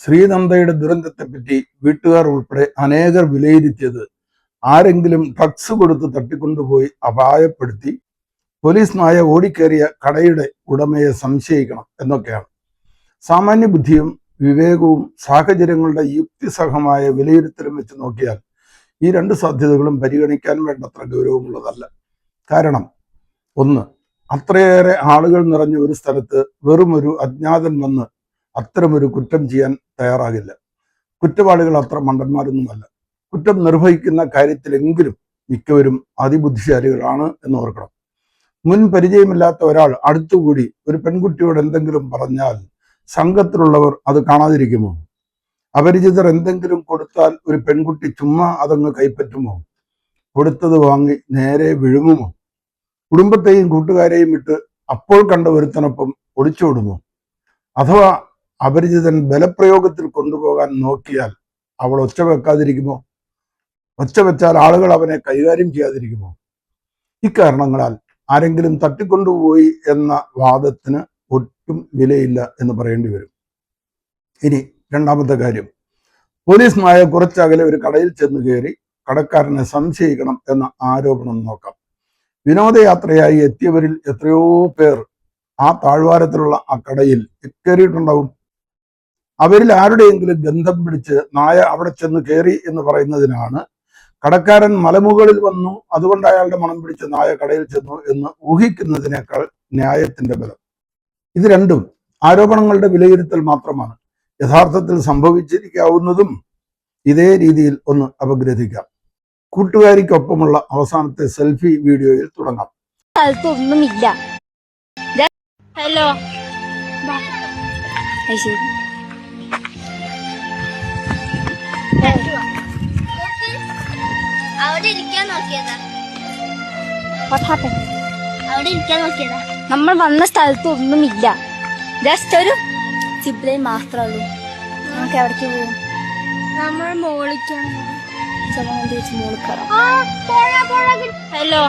ശ്രീനന്ദയുടെ ദുരന്തത്തെപ്പറ്റി വീട്ടുകാർ ഉൾപ്പെടെ അനേകർ വിലയിരുത്തിയത് ആരെങ്കിലും ഡ്രഗ്സ് കൊടുത്ത് തട്ടിക്കൊണ്ടുപോയി അപായപ്പെടുത്തി പോലീസ് നായ ഓടിക്കേറിയ കടയുടെ ഉടമയെ സംശയിക്കണം എന്നൊക്കെയാണ്. സാമാന്യ ബുദ്ധിയും വിവേകവും സാഹചര്യങ്ങളുടെ യുക്തിസഹമായ വിലയിരുത്തലും വെച്ച് നോക്കിയാൽ ഈ രണ്ട് സാധ്യതകളും പരിഗണിക്കാൻ വേണ്ടത്ര ഗൗരവമുള്ളതല്ല. കാരണം ഒന്ന്, അത്രയേറെ ആളുകൾ നിറഞ്ഞ ഒരു സ്ഥലത്ത് വെറുമൊരു അജ്ഞാതൻ വന്ന് അത്തരമൊരു കുറ്റം ചെയ്യാൻ തയ്യാറാകില്ല. കുറ്റവാളികൾ അത്ര മണ്ടന്മാരൊന്നുമല്ല. കുറ്റം നിർവഹിക്കുന്ന കാര്യത്തിലെങ്കിലും മിക്കവരും അതിബുദ്ധിശാലികളാണ് എന്ന് ഓർക്കണം. മുൻ പരിചയമില്ലാത്ത ഒരാൾ അടുത്തുകൂടി ഒരു പെൺകുട്ടിയോട് എന്തെങ്കിലും പറഞ്ഞാൽ സംഘത്തിലുള്ളവർ അത് കാണാതിരിക്കുമോ? അപരിചിതർ എന്തെങ്കിലും കൊടുത്താൽ ഒരു പെൺകുട്ടി ചുമ്മാ അതങ്ങ് കൈപ്പറ്റുമോ? കൊടുത്തത് വാങ്ങി നേരെ വിഴുങ്ങുമോ? കുടുംബത്തെയും കൂട്ടുകാരെയും വിട്ട് അപ്പോൾ കണ്ട ഒരുത്തനൊപ്പം ഒളിച്ചോടുമോ? അഥവാ അപരിചിതൻ ബലപ്രയോഗത്തിൽ കൊണ്ടുപോകാൻ നോക്കിയാൽ അവൾ ഒച്ച വെക്കാതിരിക്കുമോ? ഒച്ച വെച്ചാൽ ആളുകൾ അവനെ കൈകാര്യം ചെയ്യാതിരിക്കുമോ? ഇക്കാരണങ്ങളാൽ ആരെങ്കിലും തട്ടിക്കൊണ്ടുപോയി എന്ന വാദത്തിന് ഒട്ടും വിലയില്ല എന്ന് പറയേണ്ടി വരും. ഇനി രണ്ടാമത്തെ കാര്യം, പോലീസ് നായ കുറച്ചകലെ ഒരു കടയിൽ ചെന്ന് കയറി കടക്കാരനെ സംശയിക്കണം എന്ന ആരോപണം നോക്കാം. വിനോദയാത്രയായി എത്തിയവരിൽ എത്രയോ പേർ ആ താഴ്വാരത്തിലുള്ള ആ കടയിൽ കയറിയിട്ടുണ്ടാവും. അവരിൽ ആരുടെയെങ്കിലും ഗന്ധം പിടിച്ച് നായ അവിടെ ചെന്ന് കയറി എന്ന് പറയുന്നതിനാണ് കടക്കാരൻ മലമുകളിൽ വന്നു അതുകൊണ്ട് അയാളുടെ മണം പിടിച്ച് നായ കടയിൽ ചെന്നു എന്ന് ഊഹിക്കുന്നതിനേക്കാൾ ന്യായത്തിന്റെ ബലം. ഇത് രണ്ടും ആരോപണങ്ങളുടെ വിലയിരുത്തൽ മാത്രമാണ്. യഥാർത്ഥത്തിൽ സംഭവിച്ചിരിക്കാവുന്നതും ഇതേ രീതിയിൽ ഒന്ന് അപഗ്രഥിക്കാം. കൂട്ടുകാരിക്കൊപ്പമുള്ള അവസാനത്തെ സെൽഫി വീഡിയോയിൽ തുടങ്ങാം. സ്ഥലത്തൊന്നുമില്ല. ഹലോ, അവിടെ ഇരിക്കാൻ നോക്കിയതാ. നമ്മൾ വന്ന സ്ഥലത്തൊന്നുമില്ല. ജസ്റ്റ് ഒരു സിപ്ലൈൻ മാത്രമേ ഉള്ളൂ. നമുക്ക് എവിടേക്ക് പോകും? നമ്മൾ മോളിക്കാണ്. ഹലോ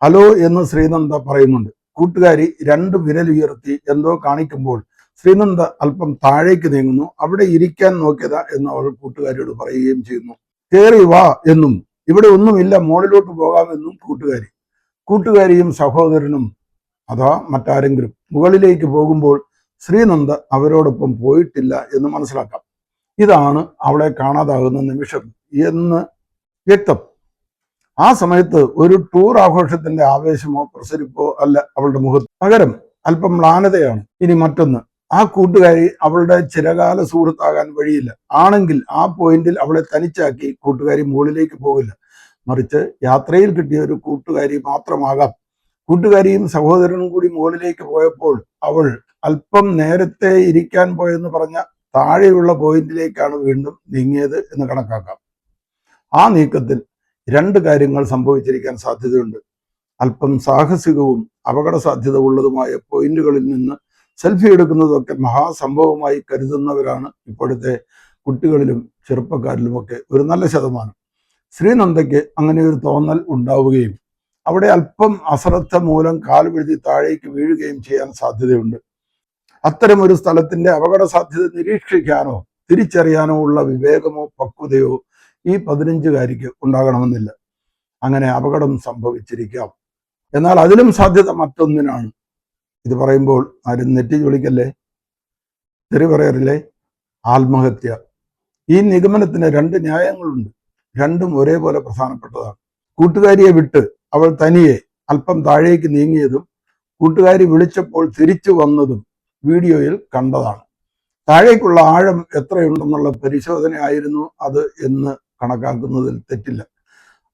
ഹലോ എന്ന് ശ്രീനന്ദ പറയുന്നുണ്ട്. കൂട്ടുകാരി രണ്ട് വിരലുയർത്തി എന്തോ കാണിക്കുമ്പോൾ ശ്രീനന്ദ അല്പം താഴേക്ക് നീങ്ങുന്നു. അവിടെ ഇരിക്കാൻ നോക്കിയതാ എന്ന് അവൾ കൂട്ടുകാരിയോട് പറയുകയും ചെയ്യുന്നു. കേറി വാ എന്നും ഇവിടെ ഒന്നുമില്ല, മോളിലോട്ട് പോകാമെന്നും കൂട്ടുകാരിയും സഹോദരനും അഥവാ മറ്റാരെങ്കിലും മുകളിലേക്ക് പോകുമ്പോൾ ശ്രീനന്ദ അവരോടൊപ്പം പോയിട്ടില്ല എന്ന് മനസ്സിലാക്കാം. ഇതാണ് അവളെ കാണാതാകുന്ന നിമിഷം എന്ന് വ്യക്തം. ആ സമയത്ത് ഒരു ടൂർ ആഘോഷത്തിന്റെ ആവേശമോ പ്രസരിപ്പോ അല്ല അവളുടെ മുഖത്ത്. പകരം അല്പം മ്ലാനതയാണ്. ഇനി മറ്റൊന്ന്, ആ കൂട്ടുകാരി അവളുടെ ചിരകാല സുഹൃത്താകാൻ വഴിയില്ല. ആണെങ്കിൽ ആ പോയിന്റിൽ അവളെ തനിച്ചാക്കി കൂട്ടുകാരി മുകളിലേക്ക് പോകില്ല. മറിച്ച് യാത്രയിൽ കിട്ടിയ ഒരു കൂട്ടുകാരി മാത്രമാകാം. കൂട്ടുകാരിയും സഹോദരനും കൂടി മുകളിലേക്ക് പോയപ്പോൾ അവൾ അല്പം നേരത്തെ ഇരിക്കാൻ പോയെന്ന് പറഞ്ഞ താഴെയുള്ള പോയിന്റിലേക്കാണ് വീണ്ടും നീങ്ങിയത് എന്ന് കണക്കാക്കാം. ആ നീക്കത്തിൽ രണ്ട് കാര്യങ്ങൾ സംഭവിച്ചിരിക്കാൻ സാധ്യതയുണ്ട്. അല്പം സാഹസികവും അപകട സാധ്യത ഉള്ളതുമായ പോയിന്റുകളിൽ നിന്ന് സെൽഫി എടുക്കുന്നതൊക്കെ മഹാസംഭവമായി കരുതുന്നവരാണ് ഇപ്പോഴത്തെ കുട്ടികളിലും ചെറുപ്പക്കാരിലുമൊക്കെ ഒരു നല്ല ശതമാനം. ശ്രീനന്ദയ്ക്ക് അങ്ങനെ ഒരു തോന്നൽ ഉണ്ടാവുകയും അവിടെ അല്പം അശ്രദ്ധ മൂലം കാൽ വീഴ്ത്തി താഴേക്ക് വീഴുകയും ചെയ്യാൻ സാധ്യതയുണ്ട്. അത്തരമൊരു സ്ഥലത്തിന്റെ അപകട സാധ്യത നിരീക്ഷിക്കാനോ തിരിച്ചറിയാനോ ഉള്ള വിവേകമോ പക്വതയോ ഈ 15-കാരിക്ക് ഉണ്ടാകണമെന്നില്ല. അങ്ങനെ അപകടം സംഭവിച്ചിരിക്കാം. എന്നാൽ അതിലും സാധ്യത മറ്റൊന്നിനാണ്. ഇത് പറയുമ്പോൾ ആരും നെറ്റി ചൊളിക്കല്ലേ, തെറി പറയാറില്ലേ? ആത്മഹത്യ. ഈ നിഗമനത്തിന് രണ്ട് ന്യായങ്ങളുണ്ട്. രണ്ടും ഒരേപോലെ പ്രധാനപ്പെട്ടതാണ്. കൂട്ടുകാരിയെ വിട്ട് അവൾ തനിയെ അല്പം താഴേക്ക് നീങ്ങിയതും കൂട്ടുകാരി വിളിച്ചപ്പോൾ തിരിച്ചു വന്നതും വീഡിയോയിൽ കണ്ടതാണ്. താഴേക്കുള്ള ആഴം എത്രയുണ്ടെന്നുള്ള പരിശോധനയായിരുന്നു അത് എന്ന് കണക്കാക്കുന്നതിൽ തെറ്റില്ല.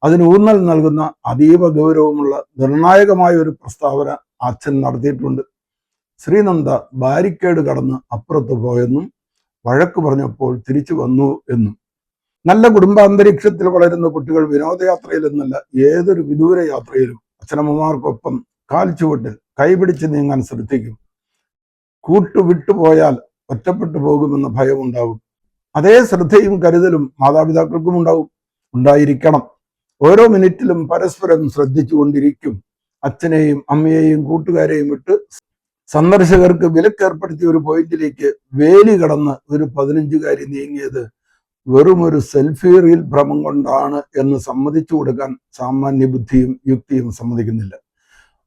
അതിന് ഊന്നൽ നൽകുന്ന അതീവ ഗൗരവമുള്ള നിർണായകമായ ഒരു പ്രസ്താവന അച്ഛൻ നടത്തിയിട്ടുണ്ട്. ശ്രീനന്ദ ബാരിക്കേഡ് കടന്ന് അപ്പുറത്ത് പോയെന്നും വഴക്ക് പറഞ്ഞപ്പോൾ തിരിച്ചു വന്നു എന്നും. നല്ല കുടുംബാന്തരീക്ഷത്തിൽ വളരുന്ന കുട്ടികൾ വിനോദയാത്രയിൽ എന്നല്ല ഏതൊരു വിദൂര യാത്രയിലും അച്ഛനമ്മമാർക്കൊപ്പം കാൽ ചുവട്ടിൽ കൈപിടിച്ച് നീങ്ങാൻ ശ്രദ്ധിക്കും. കൂട്ടുവിട്ടുപോയാൽ ഒറ്റപ്പെട്ടു പോകുമെന്ന ഭയമുണ്ടാകും. അതേ ശ്രദ്ധയും കരുതലും മാതാപിതാക്കൾക്കും ഉണ്ടായിരിക്കണം. ഓരോ മിനിറ്റിലും പരസ്പരം ശ്രദ്ധിച്ചു കൊണ്ടിരിക്കും. അച്ഛനെയും അമ്മയെയും കൂട്ടുകാരെയും വിട്ട് സന്ദർശകർക്ക് വിലക്കേർപ്പെടുത്തിയ ഒരു പോയിന്റിലേക്ക് വേലി കടന്ന് ഒരു 15-കാരി നീങ്ങിയത് വെറുമൊരു സെൽഫി റീൽ ഭ്രമം കൊണ്ടാണ് എന്ന് സമ്മതിച്ചു കൊടുക്കാൻ സാമാന്യ ബുദ്ധിയും യുക്തിയും സമ്മതിക്കുന്നില്ല.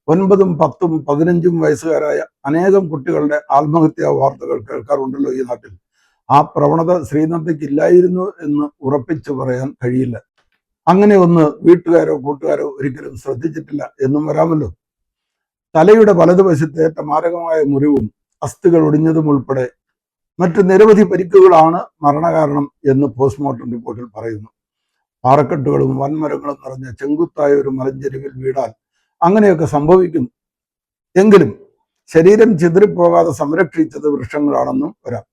9, 10, 15 വയസ്സുകാരായ അനേകം കുട്ടികളുടെ ആത്മഹത്യാ വാർത്തകൾ കേൾക്കാറുണ്ടല്ലോ ഈ നാട്ടിൽ. ആ പ്രവണത ശ്രീനന്ദയ്ക്ക് ഇല്ലായിരുന്നു എന്ന് ഉറപ്പിച്ചു പറയാൻ കഴിയില്ല. അങ്ങനെ ഒന്ന് വീട്ടുകാരോ കൂട്ടുകാരോ ഒരിക്കലും ശ്രദ്ധിച്ചിട്ടില്ല എന്നും വരാമല്ലോ. തലയുടെ വലതുവശത്തേറ്റ മാരകമായ മുറിവും അസ്ഥികൾ ഒടിഞ്ഞതും ഉൾപ്പെടെ മറ്റ് നിരവധി പരിക്കുകളാണ് മരണകാരണം എന്ന് പോസ്റ്റ്മോർട്ടം റിപ്പോർട്ടിൽ പറയുന്നു. പാറക്കെട്ടുകളും വൻമരങ്ങളും നിറഞ്ഞ ചെങ്കുത്തായ ഒരു മലഞ്ചെരുവിൽ വീടാൽ അങ്ങനെയൊക്കെ സംഭവിക്കും. എങ്കിലും ശരീരം ചിതറിപ്പോകാതെ സംരക്ഷിച്ചത് വൃക്ഷങ്ങളാണെന്നും വരാം.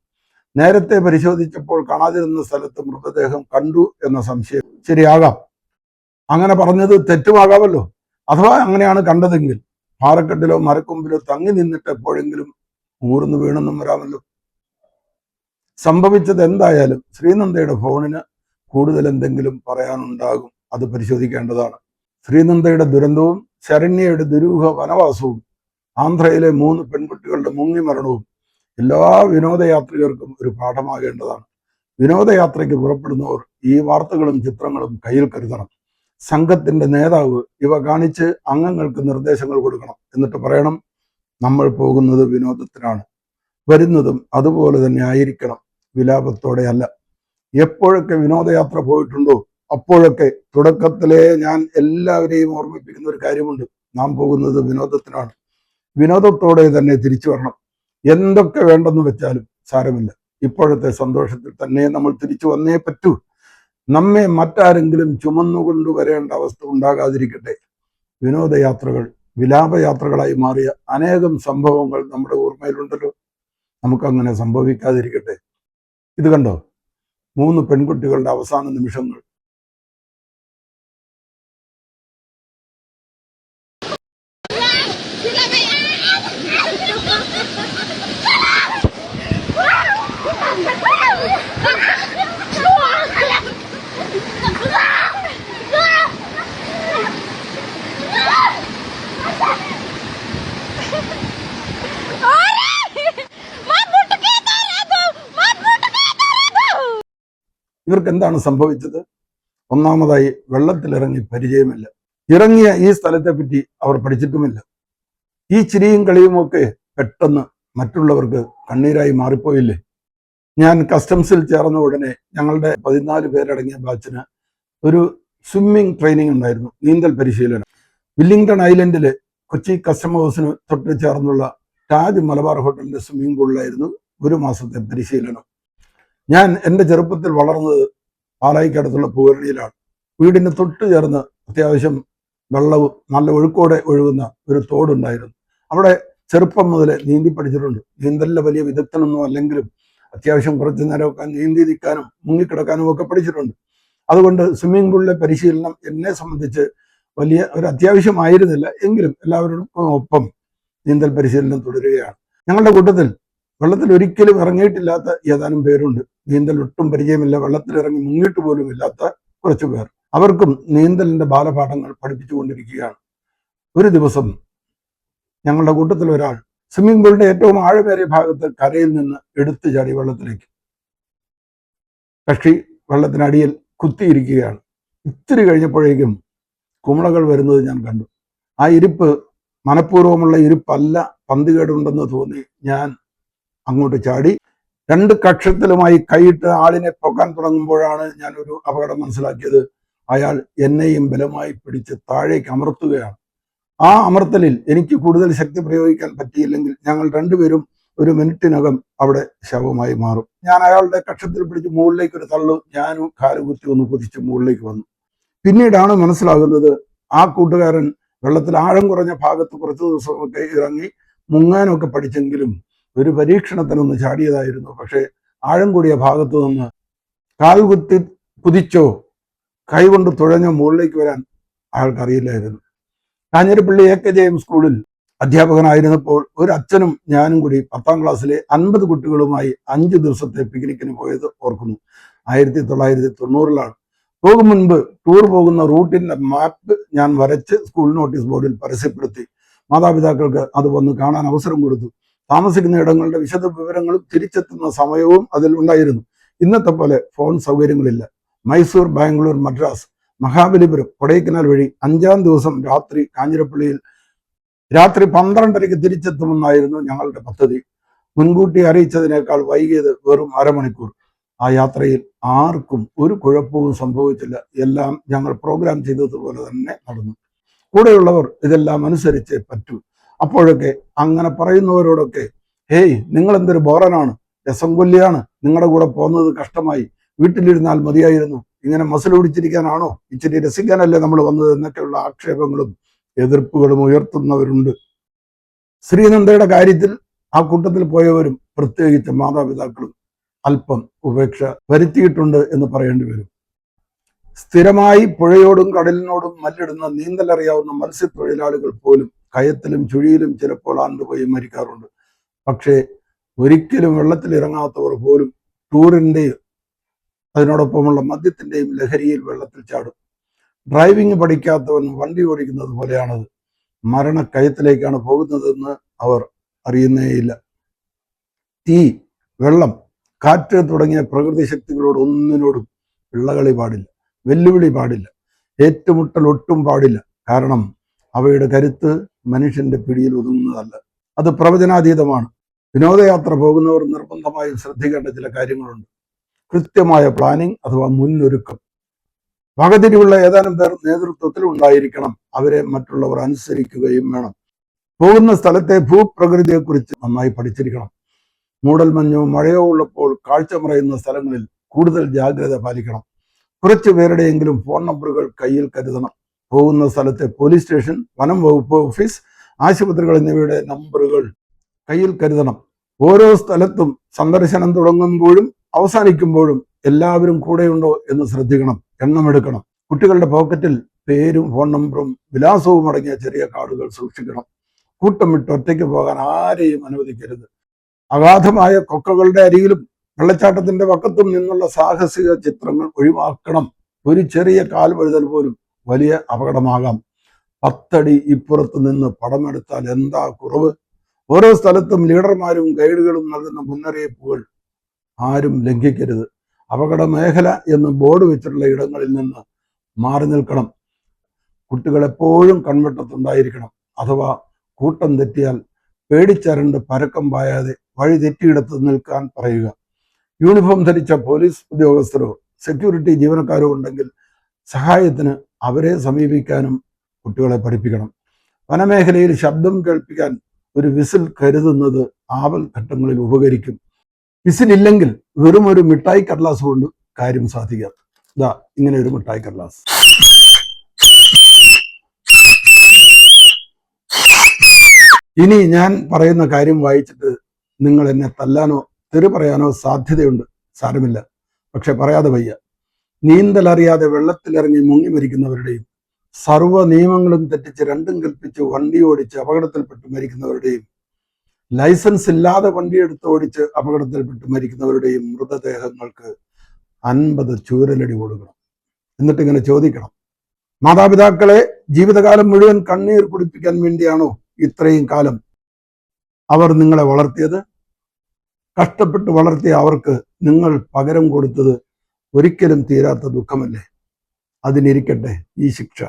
നേരത്തെ പരിശോധിച്ചപ്പോൾ കാണാതിരുന്ന സ്ഥലത്ത് മൃതദേഹം കണ്ടു എന്ന സംശയം ശരിയാകാം. അങ്ങനെ പറഞ്ഞത് തെറ്റുമാകാമല്ലോ. അഥവാ അങ്ങനെയാണ് കണ്ടതെങ്കിൽ പാറക്കെട്ടിലോ മരക്കൊമ്പിലോ തങ്ങി നിന്നിട്ട് എപ്പോഴെങ്കിലും ഊർന്നു വീണെന്നും വരാമല്ലോ. സംഭവിച്ചത് എന്തായാലും ശ്രീനന്ദയുടെ ഫോണിന് കൂടുതൽ എന്തെങ്കിലും പറയാനുണ്ടാകും. അത് പരിശോധിക്കേണ്ടതാണ്. ശ്രീനന്ദയുടെ ദുരന്തവും ശരണ്യയുടെ ദുരൂഹ വനവാസവും ആന്ധ്രയിലെ 3 പെൺകുട്ടികളുടെ മുങ്ങിമരണവും എല്ലാ വിനോദയാത്രികർക്കും ഒരു പാഠമാകേണ്ടതാണ്. വിനോദയാത്രയ്ക്ക് പുറപ്പെടുന്നവർ ഈ വാർത്തകളും ചിത്രങ്ങളും കയ്യിൽ കരുതണം. സംഘത്തിന്റെ നേതാവ് ഇവ കാണിച്ച് അംഗങ്ങൾക്ക് നിർദ്ദേശങ്ങൾ കൊടുക്കണം. എന്നിട്ട് പറയണം, നമ്മൾ പോകുന്നത് വിനോദത്തിനാണ്, വരുന്നതും അതുപോലെ തന്നെ ആയിരിക്കണം, വിലാപത്തോടെ അല്ല. എപ്പോഴൊക്കെ വിനോദയാത്ര പോയിട്ടുണ്ടോ അപ്പോഴൊക്കെ തുടക്കത്തിലെ ഞാൻ എല്ലാവരെയും ഓർമ്മിപ്പിക്കുന്ന ഒരു കാര്യമുണ്ട്. നാം പോകുന്നത് വിനോദത്തിനാണ്. വിനോദത്തോടെ തന്നെ തിരിച്ചു വരണം. എന്തൊക്കെ വേണ്ടെന്ന് വെച്ചാലും സാരമില്ല. ഇപ്പോഴത്തെ സന്തോഷത്തിൽ തന്നെ നമ്മൾ തിരിച്ചു വന്നേ പറ്റൂ. നമ്മെ മറ്റാരെങ്കിലും ചുമന്നുകൊണ്ടുവരേണ്ട അവസ്ഥ ഉണ്ടാകാതിരിക്കട്ടെ. വിനോദയാത്രകൾ വിലാപയാത്രകളായി മാറിയ അനേകം സംഭവങ്ങൾ നമ്മുടെ ഓർമ്മയിലുണ്ടല്ലോ. നമുക്കങ്ങനെ സംഭവിക്കാതിരിക്കട്ടെ. ഇത് കണ്ടോ, 3 പെൺകുട്ടികളുടെ അവസാന നിമിഷങ്ങൾ. ഇവർക്ക് എന്താണ് സംഭവിച്ചത്? ഒന്നാമതായി, വെള്ളത്തിലിറങ്ങി പരിചയമില്ല. ഇറങ്ങിയ ഈ സ്ഥലത്തെ പറ്റി അവർ പഠിച്ചിട്ടുമില്ല. ഈ ചിരിയും കളിയുമൊക്കെ പെട്ടെന്ന് മറ്റുള്ളവർക്ക് കണ്ണീരായി മാറിപ്പോയില്ലേ. ഞാൻ കസ്റ്റംസിൽ ചേർന്ന ഉടനെ ഞങ്ങളുടെ 14 പേരടങ്ങിയ ബാച്ചിന് ഒരു സ്വിമ്മിംഗ് ട്രെയിനിങ് ഉണ്ടായിരുന്നു, നീന്തൽ പരിശീലനം. വില്ലിംഗ്ടൺ ഐലൻഡിലെ കൊച്ചി കസ്റ്റം ഹൗസിന് തൊട്ട് ചേർന്നുള്ള താജ് മലബാർ ഹോട്ടലിന്റെ സ്വിമ്മിംഗ് പൂളിലായിരുന്നു 1 മാസത്തെ പരിശീലനം. ഞാൻ എൻ്റെ ചെറുപ്പത്തിൽ വളർന്നത് പാലായിക്കടുത്തുള്ള പൂവരണിയിലാണ്. വീടിന് തൊട്ട് ചേർന്ന് അത്യാവശ്യം വെള്ളവും നല്ല ഒഴുക്കോടെ ഒഴുകുന്ന ഒരു തോടുണ്ടായിരുന്നു. അവിടെ ചെറുപ്പം മുതലേ നീന്തി പഠിച്ചിട്ടുണ്ട്. നീന്തലിലെ വലിയ വിദഗ്ധനൊന്നും അല്ലെങ്കിലും അത്യാവശ്യം കുറച്ചു നേരമൊക്കെ നീന്തി നിൽക്കാനും മുങ്ങിക്കിടക്കാനും ഒക്കെ പഠിച്ചിട്ടുണ്ട്. അതുകൊണ്ട് സ്വിമ്മിംഗ് പൂളിലെ പരിശീലനം എന്നെ സംബന്ധിച്ച് വലിയ ഒരു അത്യാവശ്യമായിരുന്നില്ല. എങ്കിലും എല്ലാവരോടും ഒപ്പം നീന്തൽ പരിശീലനം തുടരുകയാണ്. ഞങ്ങളുടെ കൂട്ടത്തിൽ വെള്ളത്തിൽ ഒരിക്കലും ഇറങ്ങിയിട്ടില്ലാത്ത ഏതാനും പേരുണ്ട്. നീന്തൽ ഒട്ടും പരിചയമില്ല, വെള്ളത്തിലിറങ്ങി മുങ്ങിയിട്ട് പോലും ഇല്ലാത്ത കുറച്ചു പേർ. അവർക്കും നീന്തലിന്റെ ബാലപാഠങ്ങൾ പഠിപ്പിച്ചുകൊണ്ടിരിക്കുകയാണ്. ഒരു ദിവസം ഞങ്ങളുടെ കൂട്ടത്തിൽ ഒരാൾ സ്വിമ്മിംഗ് പൂളിന്റെ ഏറ്റവും ആഴമേറിയ ഭാഗത്ത് കരയിൽ നിന്ന് എടുത്തു ചാടി വെള്ളത്തിലേക്ക്. കക്ഷി വെള്ളത്തിനടിയിൽ കുത്തിയിരിക്കുകയാണ്. ഇത്തിരി കഴിഞ്ഞപ്പോഴേക്കും കുമിളകൾ വരുന്നത് ഞാൻ കണ്ടു. ആ ഇരിപ്പ് മനഃപൂർവ്വമുള്ള ഇരിപ്പല്ല, പന്തുകേടുണ്ടെന്ന് തോന്നി ഞാൻ അങ്ങോട്ട് ചാടി 2 കക്ഷത്തിലുമായി കൈയിട്ട് ആളിനെ പൊക്കാൻ തുടങ്ങുമ്പോഴാണ് ഞാൻ ഒരു അപകടം മനസ്സിലാക്കിയത്. അയാൾ എന്നെയും ബലമായി പിടിച്ച് താഴേക്ക് അമർത്തുകയാണ്. ആ അമർത്തലിൽ എനിക്ക് കൂടുതൽ ശക്തി പ്രയോഗിക്കാൻ പറ്റിയില്ലെങ്കിൽ ഞങ്ങൾ 2 പേരും 1 മിനിറ്റിനകം അവിടെ ശവമായി മാറും. ഞാൻ അയാളുടെ കക്ഷത്തിൽ പിടിച്ച് മുകളിലേക്ക് ഒരു തള്ളു. ഞാനും കാലുകുത്തി ഒന്ന് കുതിച്ച് മുകളിലേക്ക് വന്നു. പിന്നീടാണ് മനസ്സിലാകുന്നത്, ആ കൂട്ടുകാരൻ വെള്ളത്തിൽ ആഴം കുറഞ്ഞ ഭാഗത്ത് കുറച്ച് ദിവസമൊക്കെ ഇറങ്ങി മുങ്ങാനൊക്കെ പഠിച്ചെങ്കിലും ഒരു പരീക്ഷണത്തിനൊന്ന് ചാടിയതായിരുന്നു. പക്ഷേ ആഴം കൂടിയ ഭാഗത്തു നിന്ന് കാൽകുത്തി കുതിച്ചോ കൈകൊണ്ട് തുഴഞ്ഞോ മുകളിലേക്ക് വരാൻ അയാൾക്കറിയില്ലായിരുന്നു. കാഞ്ഞിരപ്പള്ളി AKJM സ്കൂളിൽ അധ്യാപകനായിരുന്നപ്പോൾ ഒരു അച്ഛനും ഞാനും കൂടി 10ാം ക്ലാസ്സിലെ 50 കുട്ടികളുമായി 5 ദിവസത്തെ പിക്നിക്കിന് പോയത് ഓർക്കുന്നു. 1990-ലാണ്. പോകും മുൻപ് ടൂർ പോകുന്ന റൂട്ടിന്റെ മാപ്പ് ഞാൻ വരച്ച് സ്കൂൾ നോട്ടീസ് ബോർഡിൽ പരസ്യപ്പെടുത്തി. മാതാപിതാക്കൾക്ക് അത് വന്ന് കാണാൻ അവസരം കൊടുത്തു. താമസിക്കുന്ന ഇടങ്ങളുടെ വിശദ വിവരങ്ങളും തിരിച്ചെത്തുന്ന സമയവും അതിൽ ഉണ്ടായിരുന്നു. ഇന്നത്തെ പോലെ ഫോൺ സൗകര്യങ്ങളില്ല. മൈസൂർ, ബാംഗ്ലൂർ, മദ്രാസ്, മഹാബലിപുരം, കൊടൈക്കനാൽ വഴി 5-ാം ദിവസം രാത്രി കാഞ്ഞിരപ്പള്ളിയിൽ രാത്രി 12:30 തിരിച്ചെത്തുമെന്നായിരുന്നു ഞങ്ങളുടെ പദ്ധതി. മുൻകൂട്ടി അറിയിച്ചതിനേക്കാൾ വൈകിയത് വെറും അരമണിക്കൂർ. ആ യാത്രയിൽ ആർക്കും ഒരു കുഴപ്പവും സംഭവിച്ചില്ല. എല്ലാം ഞങ്ങൾ പ്രോഗ്രാം ചെയ്തതുപോലെ തന്നെ നടന്നു. കൂടെയുള്ളവർ ഇതെല്ലാം അനുസരിച്ചേ പറ്റൂ. അപ്പോഴൊക്കെ അങ്ങനെ പറയുന്നവരോടൊക്കെ, ഹേയ്, നിങ്ങൾ എന്തൊരു ബോറനാണ്, രസം കൊല്ലിയാണ്, നിങ്ങളുടെ കൂടെ പോകുന്നത് കഷ്ടമായി, വീട്ടിലിരുന്നാൽ മതിയായിരുന്നു, ഇങ്ങനെ മസിൽ പിടിച്ചിരിക്കാനാണോ, ഇച്ചിരി രസിക്കാനല്ലേ നമ്മൾ വന്നത് എന്നൊക്കെയുള്ള ആക്ഷേപങ്ങളും എതിർപ്പുകളും ഉയർത്തുന്നവരുണ്ട്. ശ്രീനന്ദയുടെ കാര്യത്തിൽ ആ കൂട്ടത്തിൽ പോയവരും പ്രത്യേകിച്ച് മാതാപിതാക്കളും അല്പം ഉപേക്ഷ വരുത്തിയിട്ടുണ്ട് എന്ന് പറയേണ്ടി വരും. സ്ഥിരമായി പുഴയോടും കടലിനോടും മല്ലിടുന്ന നീന്തലറിയാവുന്ന മത്സ്യത്തൊഴിലാളികൾ പോലും കയത്തിലും ചുഴിയിലും ചിലപ്പോൾ ആണ്ടുപോയി മരിക്കാറുണ്ട്. പക്ഷേ ഒരിക്കലും വെള്ളത്തിലിറങ്ങാത്തവർ പോലും ടൂറിൻ്റെയും അതിനോടൊപ്പമുള്ള മദ്യത്തിൻ്റെയും ലഹരിയിൽ വെള്ളത്തിൽ ചാടും. ഡ്രൈവിംഗ് പഠിക്കാത്തവൻ വണ്ടി ഓടിക്കുന്നത് പോലെയാണത്. മരണക്കയത്തിലേക്കാണ് പോകുന്നതെന്ന് അവർ അറിയുന്നേയില്ല. തീ, വെള്ളം, കാറ്റ് തുടങ്ങിയ പ്രകൃതി ശക്തികളോട് ഒന്നിനോടും പിള്ളകളി പാടില്ല, വെല്ലുവിളി പാടില്ല, ഏറ്റുമുട്ടൽ ഒട്ടും പാടില്ല. കാരണം അവയുടെ കരുത്ത് മനുഷ്യന്റെ പിടിയിൽ ഒതുങ്ങുന്നതല്ല, അത് പ്രവചനാതീതമാണ്. വിനോദയാത്ര പോകുന്നവർ നിർബന്ധമായും ശ്രദ്ധിക്കേണ്ട ചില കാര്യങ്ങളുണ്ട്. കൃത്യമായ പ്ലാനിംഗ് അഥവാ മുന്നൊരുക്കം. വകതിരിവുള്ള ഏതാനും പേർ നേതൃത്വത്തിൽ ഉണ്ടായിരിക്കണം. അവരെ മറ്റുള്ളവർ അനുസരിക്കുകയും വേണം. പോകുന്ന സ്ഥലത്തെ ഭൂപ്രകൃതിയെക്കുറിച്ച് നന്നായി പഠിച്ചിരിക്കണം. മൂടൽമഞ്ഞോ മഴയോ ഉള്ളപ്പോൾ കാഴ്ച മറയുന്ന സ്ഥലങ്ങളിൽ കൂടുതൽ ജാഗ്രത പാലിക്കണം. കുറച്ചു പേരുടെയെങ്കിലും ഫോൺ നമ്പറുകൾ കയ്യിൽ കരുതണം. പോകുന്ന സ്ഥലത്തെ പോലീസ് സ്റ്റേഷൻ, വനം വകുപ്പ് ഓഫീസ്, ആശുപത്രികൾ എന്നിവയുടെ നമ്പറുകൾ കയ്യിൽ കരുതണം. ഓരോ സ്ഥലത്തും സന്ദർശനം തുടങ്ങുമ്പോഴും അവസാനിക്കുമ്പോഴും എല്ലാവരും കൂടെയുണ്ടോ എന്ന് ശ്രദ്ധിക്കണം. എണ്ണമെടുക്കണം. കുട്ടികളുടെ പോക്കറ്റിൽ പേരും ഫോൺ നമ്പറും വിലാസവും അടങ്ങിയ ചെറിയ കാർഡുകൾ സൂക്ഷിക്കണം. കൂട്ടം വിട്ട് ഒറ്റയ്ക്ക് പോകാൻ ആരെയും അനുവദിക്കരുത്. അഗാധമായ കൊക്കകളുടെ അരികിലും വെള്ളച്ചാട്ടത്തിന്റെ പക്കത്തും നിന്നുള്ള സാഹസിക ചിത്രങ്ങൾ ഒഴിവാക്കണം. ഒരു ചെറിയ കാൽ വഴുതൽ പോലും വലിയ അപകടമാകാം. 10 അടി ഇപ്പുറത്ത് നിന്ന് പടമെടുത്താൽ എന്താ കുറവ്? ഓരോ സ്ഥലത്തും ലീഡർമാരും ഗൈഡുകളും നൽകുന്ന മുന്നറിയിപ്പുകൾ ആരും ലംഘിക്കരുത്. അപകട മേഖല എന്ന് ബോർഡ് വെച്ചിട്ടുള്ള ഇടങ്ങളിൽ നിന്ന് മാറി നിൽക്കണം. കുട്ടികൾ എപ്പോഴും കൺവെട്ടത്തുണ്ടായിരിക്കണം. അഥവാ കൂട്ടം തെറ്റിയാൽ പേടിച്ചരണ്ട് പരക്കം പായാതെ വഴി തെറ്റിയിടത്ത് നിൽക്കാൻ പറയുക. യൂണിഫോം ധരിച്ച പോലീസ് ഉദ്യോഗസ്ഥരോ സെക്യൂരിറ്റി ജീവനക്കാരോ ഉണ്ടെങ്കിൽ സഹായത്തിന് അവരെ സമീപിക്കാനും കുട്ടികളെ പഠിപ്പിക്കണം. വനമേഖലയിൽ ശബ്ദം കേൾപ്പിക്കാൻ ഒരു വിസിൽ കരുതുന്നത് ആപൽ ഘട്ടങ്ങളിൽ ഉപകരിക്കും. വിസിലില്ലെങ്കിൽ വെറും ഒരു മിഠായി കടലാസ് കൊണ്ട് കാര്യം സാധിക്കാം. ഇതാ ഇങ്ങനെ ഒരു മിഠായി കടലാസ്. ഇനി ഞാൻ പറയുന്ന കാര്യം വായിച്ചിട്ട് നിങ്ങൾ എന്നെ തല്ലാനോ തെറി പറയാനോ സാധ്യതയുണ്ട്. സാരമില്ല, പക്ഷെ പറയാതെ വയ്യ. നീന്തലറിയാതെ വെള്ളത്തിലിറങ്ങി മുങ്ങി മരിക്കുന്നവരുടെയും സർവ്വ നിയമങ്ങളും തെറ്റിച്ച് രണ്ടും കൽപ്പിച്ച് വണ്ടി ഓടിച്ച് അപകടത്തിൽപ്പെട്ട് മരിക്കുന്നവരുടെയും ലൈസൻസ് ഇല്ലാതെ വണ്ടിയെടുത്ത് ഓടിച്ച് അപകടത്തിൽപ്പെട്ട് മരിക്കുന്നവരുടെയും മൃതദേഹങ്ങൾക്ക് 50 ചൂരലടി കൊടുക്കണം. എന്നിട്ട് ഇങ്ങനെ ചോദിക്കണം, മാതാപിതാക്കളെ ജീവിതകാലം മുഴുവൻ കണ്ണീർ കുടിപ്പിക്കാൻ വേണ്ടിയാണോ ഇത്രയും കാലം അവർ നിങ്ങളെ വളർത്തിയത്? കഷ്ടപ്പെട്ട് വളർത്തിയ അവർക്ക് നിങ്ങൾ പകരം കൊടുത്തത് ഒരിക്കലും തീരാത്ത ദുഃഖമല്ലേ? അതിനിരിക്കട്ടെ ഈ ശിക്ഷ.